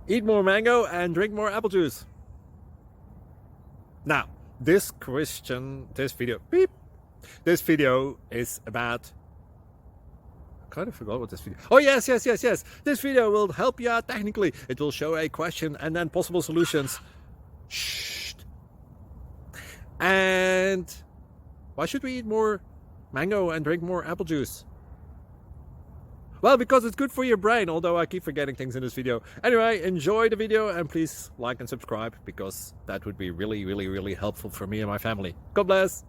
Eat more mango and drink more apple juice. Now, this video is about, I kind of forgot what this video. Oh, yes. This video will help you out technically. It will show a question and then possible solutions. Shh. And why should we eat more mango and drink more apple juice? Well, because it's good for your brain, although I keep forgetting things in this video. Anyway, enjoy the video and please like and subscribe, because that would be really helpful for me and my family. God bless!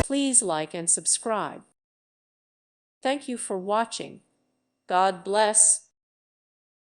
Please like and subscribe. Thank you for watching. God bless.